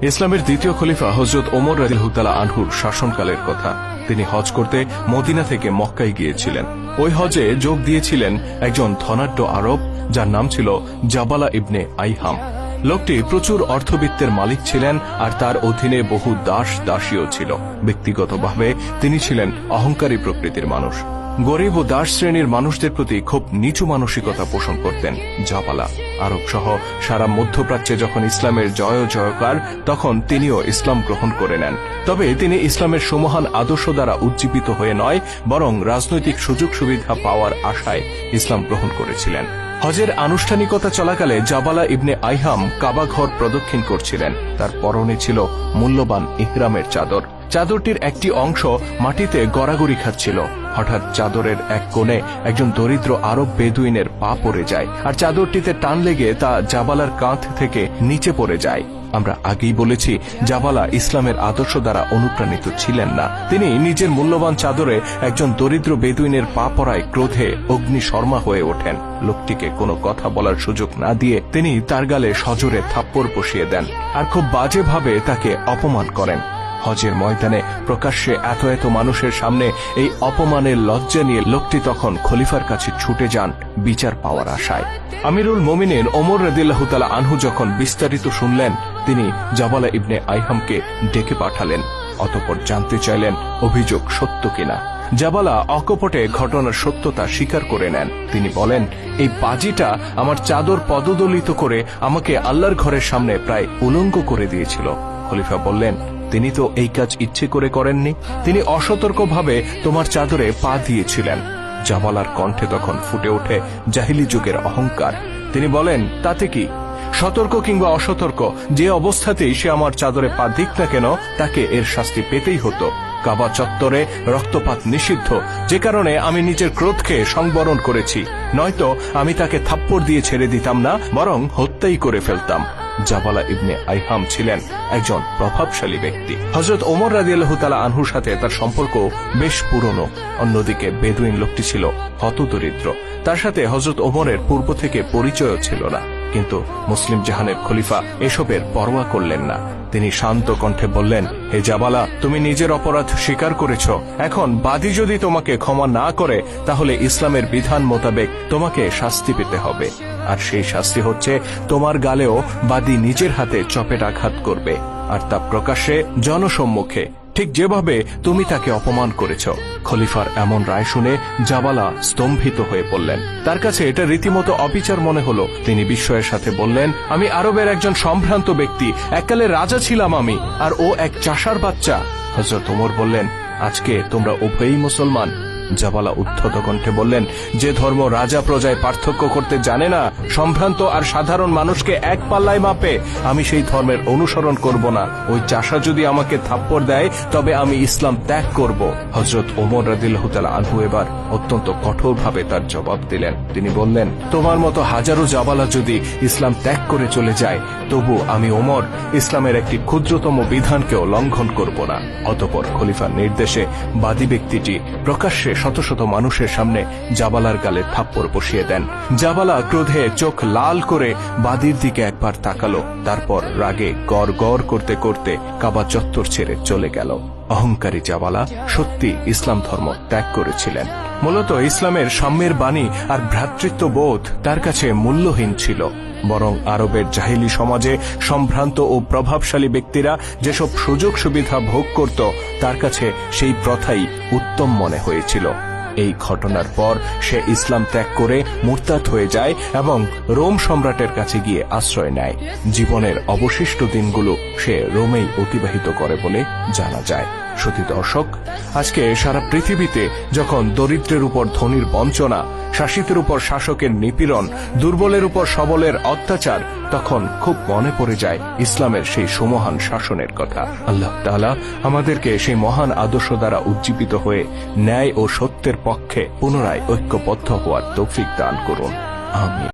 ইসলামের দ্বিতীয় খলিফা হযরত ওমর রাদিয়াল্লাহু তাআলা আনহুর শাসনকালের কথা। তিনি হজ করতে মদিনা থেকে মক্কায় গিয়েছিলেন। ওই হজে যোগ দিয়েছিলেন একজন ধনাঢ্য আরব, যার নাম ছিল জাবালা ইবনে আইহাম। লোকটি প্রচুর অর্থবিত্তের মালিক ছিলেন, আর তার অধীনে বহু দাস দাসীও ছিল। ব্যক্তিগতভাবে তিনি ছিলেন অহংকারী প্রকৃতির মানুষ। গরিব ও দাস শ্রেণীর মানুষদের প্রতি খুব নিচু মানসিকতা পোষণ করতেন জাবালা। আরব সহ সারা মধ্যপ্রাচ্যে যখন ইসলামের জয় জয়কার, তখন তিনিও ইসলাম গ্রহণ করে নেন। তবে তিনি ইসলামের সুমহান আদর্শ দ্বারা উজ্জীবিত হয়ে নয়, বরং রাজনৈতিক সুযোগ সুবিধা পাওয়ার আশায় ইসলাম গ্রহণ করেছিলেন। হজের আনুষ্ঠানিকতা চলাকালে জাবালা ইবনে আইহাম কাবা ঘর প্রদক্ষিণ করছিলেন। তার পরনে ছিল মূল্যবান ইহরামের চাদর। চাদরটির একটি অংশ মাটিতে গড়াগড়ি খাচ্ছিল। হঠাৎ চাদরের এক কোণে একজন দরিদ্র আরব বেদুইনের পা পড়ে যায়, আর চাদরটিতে টান লেগে তা জাবালার কাঁধ থেকে নিচে পড়ে যায়। আমরা আগেই বলেছি, জাবালা ইসলামের আদর্শ দ্বারা অনুপ্রাণিত ছিলেন না। তিনি নিজের মূল্যবান চাদরে একজন দরিদ্র বেদুইনের পা পড়ায় ক্রোধে অগ্নিশর্মা হয়ে ওঠেন। লোকটিকে কোনো কথা বলার সুযোগ না দিয়ে তিনি তার গালে সজোরে থাপ্পড় বসিয়ে দেন, আর খুব বাজেভাবে তাকে অপমান করেন। হজের ময়দানে প্রকাশ্যে এত এত মানুষের সামনে এই অপমানের লজ্জা নিয়ে লোকটি তখন খলিফার কাছে ছুটে যান বিচার পাওয়ার আশায়। আমিরুল মুমিনিন ওমর রাদিয়াল্লাহু তাআলা আনহু যখন বিস্তারিত শুনলেন, তিনি জাবালা ইবনে আইহামকে ডেকে পাঠালেন। অতঃপর জানতে চাইলেন অভিযোগ সত্য কিনা। জাবালা অকপটে ঘটনার সত্যতা স্বীকার করে নেন। তিনি বলেন, এই বাজিটা আমার চাদর পদদলিত করে আমাকে আল্লাহর ঘরের সামনে প্রায় উলঙ্গ করে দিয়েছিল। খলিফা বললেন, তিনি তো এই কাজ ইচ্ছে করে করেননি, তিনি অসতর্কভাবে তোমার চাদরে পা দিয়েছিলেন। জাবালার কণ্ঠে তখন ফুটে ওঠে জাহিলি যুগের অহংকার। তিনি বলেন, তাতে কি? সতর্ক কিংবা অসতর্ক, যে অবস্থাতেই সে আমার চাদরে পা দিক না কেন, তাকে এর শাস্তি পেতেই হতো। কাবা চত্বরে রক্তপাত নিষিদ্ধ, যে কারণে আমি নিজের ক্রোধকে সংবরণ করেছি। নয়তো আমি তাকে থাপ্পড় দিয়ে ছেড়ে দিতাম না, বরং হত্যাই করে ফেলতাম। জাবালা ইবনে আইহাম ছিলেন একজন প্রভাবশালী ব্যক্তি। হযরত ওমর রাদিয়াল্লাহু তাআলা আনহুর সাথে তার সম্পর্ক বেশ পুরনো। অন্যদিকে বেদুইন লোকটি ছিল হতদরিদ্র। তার সাথে হযরত ওমরের পূর্ব থেকে পরিচয়ও ছিল না। কিন্তু মুসলিম জাহানের খলিফা এসবের পরোয়া করলেন না। তিনি শান্ত কণ্ঠে বললেন, হে জাবালা, তুমি নিজের অপরাধ স্বীকার করেছ। এখন বাদী যদি তোমাকে ক্ষমা না করে, তাহলে ইসলামের বিধান মোতাবেক তোমাকে শাস্তি পেতে হবে। আর সেই শাস্তি হচ্ছে, তোমার গালেও বাদী নিজের হাতে চপেটাঘাত করবে, আর তা প্রকাশ্যে জনসম্মুখে, ঠিক যেভাবে তুমি তাকে অপমান করেছ। খলিফার এমন রায় শুনে জাবালা স্তম্ভিত হয়ে পড়লেন। তার কাছে এটা রীতিমতো অবিচার মনে হলো। তিনি বিস্ময়ের সাথে বললেন, আমি আরবের একজন সম্ভ্রান্ত ব্যক্তি, এককালে রাজা ছিলাম আমি, আর ও এক চাষার বাচ্চা। হযরত ওমর বললেন, আজকে তোমরা উভয়ই মুসলমান। জাবালা উদ্ধত কণ্ঠে বললেন, যে ধর্ম রাজা প্রজায় পার্থক্য করতে জানে না, সম্ভ্রান্ত আর সাধারণ মানুষকে এক পাল্লায় মাপে, আমি সেই ধর্মের অনুসরণ করব না। ওই চাষা যদি আমাকে থাপ্পড় দেয়, তবে আমি ইসলাম ত্যাগ করব। হযরত ওমর রাদিয়াল্লাহু তাআলা আনহু এবার অত্যন্ত কঠোরভাবে তার জবাব দিলেন। তিনি বললেন, তোমার মতো হাজারো জাবালা যদি ইসলাম ত্যাগ করে চলে যায়, তবু আমি ওমর ইসলামের একটি ক্ষুদ্রতম বিধানকেও লঙ্ঘন করব না। অতঃপর খলিফার নির্দেশে বাদী ব্যক্তিটি প্রকাশ্যে শত শত মানুষের সামনে জাবালার গালে থাপ্পড় বসিয়ে দেন। জাবালা ক্রোধে চোখ লাল করে বাদীর দিকে একবার তাকালো, তারপর রাগে গড় গড় করতে করতে কাবা চত্বর ছেড়ে চলে গেল। অহংকারী জাবালা সত্যি ইসলাম ধর্ম ত্যাগ করেছিলেন। মূলত ইসলামের সাম্যের বাণী আর ভ্রাতৃত্ববোধ তার কাছে মূল্যহীন ছিল। বরং আরবের জাহিলি সমাজে সম্ভ্রান্ত ও প্রভাবশালী ব্যক্তিরা যেসব সুযোগ সুবিধা ভোগ করত, তার কাছে সেই প্রথাই উত্তম মনে হয়েছিল। এই ঘটনার পর সে ইসলাম ত্যাগ করে মুরতাদ হয়ে যায় এবং রোম সম্রাটের কাছে গিয়ে আশ্রয় নেয়। জীবনের অবশিষ্ট দিনগুলো সে রোমেই অতিবাহিত করে বলে জানা যায়। সতী দর্শক, আজকে সারা পৃথিবীতে যখন দরিদ্রের উপর ধনীর বঞ্চনা, শাসিতের উপর শাসকের নিপীড়ন, দুর্বলের উপর সবলের অত্যাচার, তখন খুব মনে পড়ে যায় ইসলামের সেই সুমহান শাসনের কথা। আল্লাহ তাআলা আমাদেরকে সেই মহান আদর্শ দ্বারা উজ্জীবিত হয়ে ন্যায় ও সত্যের পক্ষে পুনরায় ঐক্যবদ্ধ হওয়ার তৌফিক দান করুন। আমিন।